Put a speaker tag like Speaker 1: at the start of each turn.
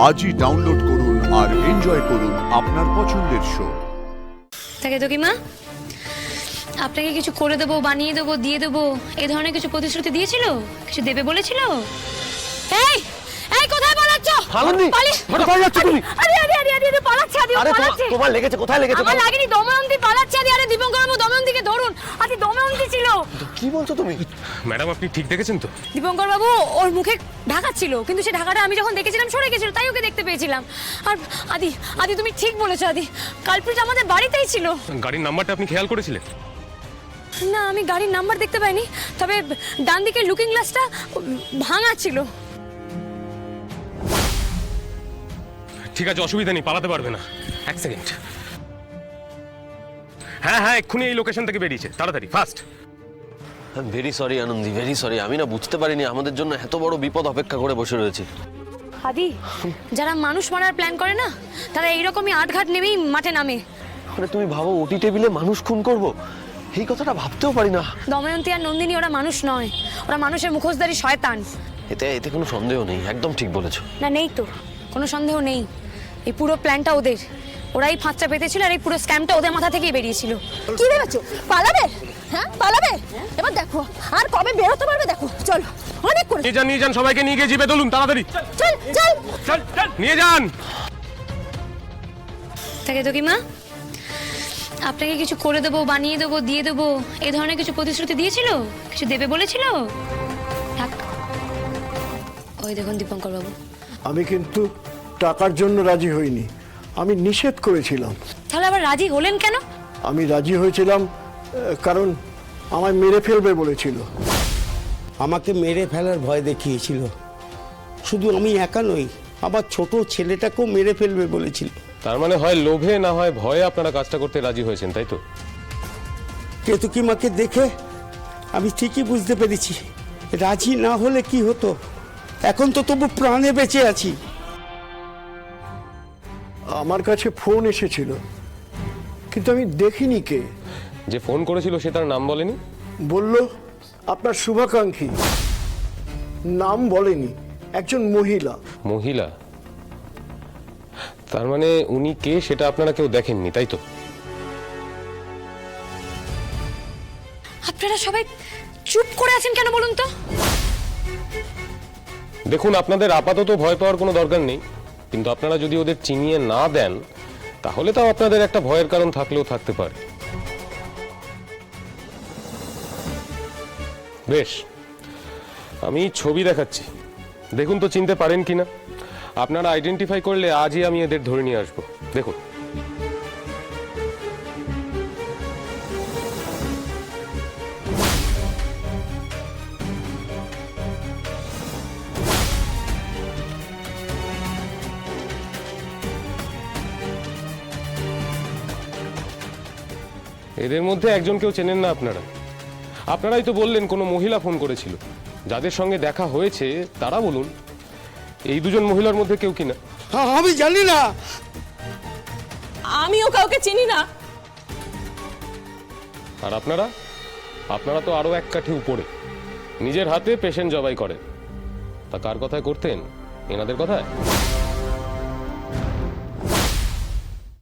Speaker 1: আজই ডাউনলোড করুন আর এনজয় করুন আপনার পছন্দের শো।
Speaker 2: তাকে তো কি মা, আপনাকে কিছু করে দেবো, বানিয়ে দেবো, দিয়ে দেবো, এই ধরনের কিছু প্রতিশ্রুতি দিয়েছিল? কিছু দেবে বলেছিল? এই এই কোথায় পালাচ্ছ?
Speaker 3: হালুনি কোথায় যাচ্ছ তুমি?
Speaker 2: আরে আরে আরে আরে পালাচ্ছে, আরে পালাচ্ছে।
Speaker 3: তোমার লেগেছে? কোথায় লেগেছে?
Speaker 2: আমার লাগেনি, দময়ন্তী পালাচ্ছে। আরে দীপঙ্কর বাবু দময়ন্তীকে ধরুন। আরে দময়ন্তী ছিল।
Speaker 3: কি বলছো তুমি?
Speaker 4: ম্যাডাম আপনি ঠিক দেখেছেন তো?
Speaker 2: দীপঙ্কর বাবু ওর মুখে ঢাকা ছিল, কিন্তু সেই ঢাকাটা আমি যখন দেখেছিলাম সরে গেছিল, তাই ওকে দেখতে পেয়েছিলাম। আর আদি আদি তুমি ঠিক বলেছো আদি, কালপ্রিট আমাদের বাড়িতেই ছিল।
Speaker 4: গাড়ির নাম্বারটা আপনি খেয়াল করেছিলেন?
Speaker 2: না, আমি গাড়ির নাম্বার দেখতে পাইনি, তবে ডান দিকের লুকিং গ্লাসটা ভাঙা ছিল।
Speaker 4: ঠিক আছে, অসুবিধা নেই, পালাতে পারবে না। এক সেকেন্ড। হ্যাঁ হ্যাঁ, এক্ষুনি এই লোকেশন থেকে বেরিয়েছে, তাড়াতাড়ি fast.
Speaker 3: Very sorry Anandi, very sorry. আমি না বুঝতে পারিনি আমাদের জন্য এত বড় বিপদ অপেক্ষা করে বসে রয়েছে।
Speaker 2: আদি, যারা মানুষ মারার প্ল্যান করে না, তারা এইরকমই আটঘাট নেমেই মাঠে নামে।
Speaker 3: আরে তুমি ভাবো, ওটি টেবিলে মানুষ খুন করব, এই কথাটা ভাবতেও পারি না।
Speaker 2: দময়ন্তী আর নন্দিনী ওরা মানুষ নয়, ওরা মানুষের মুখোশধারী শয়তান।
Speaker 3: এতে কোনো সন্দেহ নেই, একদম ঠিক বলেছো।
Speaker 2: না, নেই তো, কোনো সন্দেহ নেই। এই পুরো প্ল্যানটা ওদের, ওরাই ফাঁদটা পেতেছিল, আর এই পুরো স্ক্যামটা ওদের মাথা থেকেই বেরিয়েছিল।
Speaker 5: কি ভেবেছো পালাবে? হ্যাঁ পালাবে? এবার দেখো আর কবে বেরোতে পারবে, দেখো। চলো, অনেক করে।
Speaker 4: নিয়ে যান সবাইকে, নিয়ে গিয়ে জিপে তুলুন তাড়াতাড়ি।
Speaker 5: চল চল
Speaker 4: চল চল, নিয়ে যান।
Speaker 2: তাকে তো কি মা, আপনাকে কিছু করে দেবো, বানিয়ে দেবো, দিয়ে দেবো, এই ধরনের কিছু প্রতিশ্রুতি দিয়েছিল? কিছু দেবে বলেছিল? থাক, ওই দেখুন দীপঙ্কর বাবু।
Speaker 6: আমি কিন্তু টাকার জন্য রাজি হইনি, আমি নিষেধ করেছিলাম।
Speaker 2: তাহলে আবার রাজি হলেন কেন?
Speaker 6: আমি রাজি হয়েছিলাম কারণ আমায় মেরে ফেলবে বলেছিল।
Speaker 7: আমাকে মেরে ফেলার ভয় দেখিয়েছিল। শুধু আমি একা নই, আবার ছোট ছেলেটাকেও মেরে ফেলবে বলেছিল।
Speaker 4: তার মানে হয় লোভে না হয় ভয়ে আপনারা কাজটা করতে রাজি হয়েছেন, তাই তো?
Speaker 7: কেতকীমাকে দেখে আমি ঠিকই বুঝতে পেরেছি, রাজি না হলে কি হতো। এখন তো তবু প্রাণে বেঁচে আছি।
Speaker 6: আমার কাছে ফোন এসেছিল, কিন্তু আমি দেখিনি কে।
Speaker 4: যে ফোন করেছিল সে তার নাম বলেনি?
Speaker 6: বলল আপনার শুভাকাঙ্ক্ষী, নাম বলেনি, একজন মহিলা।
Speaker 4: মহিলা? তার মানে উনি কে সেটা আপনারা কেউ দেখেননি, তাই তো?
Speaker 2: আপনারা সবাই চুপ করে আছেন কেন বলুন তো?
Speaker 4: দেখুন, আপনাদের আপাতত ভয় পাওয়ার কোনো দরকার নেই, কিন্তু আপনারা যদি ওদের চিনিয়ে না দেন তাহলে তাও আপনাদের একটা ভয়ের কারণ থাকলেও থাকতে পারে। বেশ, আমি ছবি দেখাচ্ছি, দেখুন তো চিনতে পারেন কিনা। আপনারা আইডেন্টিফাই করলে আজই আমি এদের ধরে নিয়ে আসবো। দেখুন, এদের মধ্যে একজনকেও চেনেন না আপনারা? আপনারাই তো বললেন কোনো মহিলা ফোন করেছিল। যাদের সঙ্গে দেখা হয়েছে তারা বলুন, এই দুজন মহিলার মধ্যে কেউ কিনা?
Speaker 7: আমি জানি না।
Speaker 5: আমিও কাউকে চিনি না।
Speaker 4: আর আপনারা আপনারা তো আরো এক কাঠি উপরে, নিজের হাতে পেশেন্ট জবাই করেন। তা কার কথায় করতেন? এনাদের কথায়?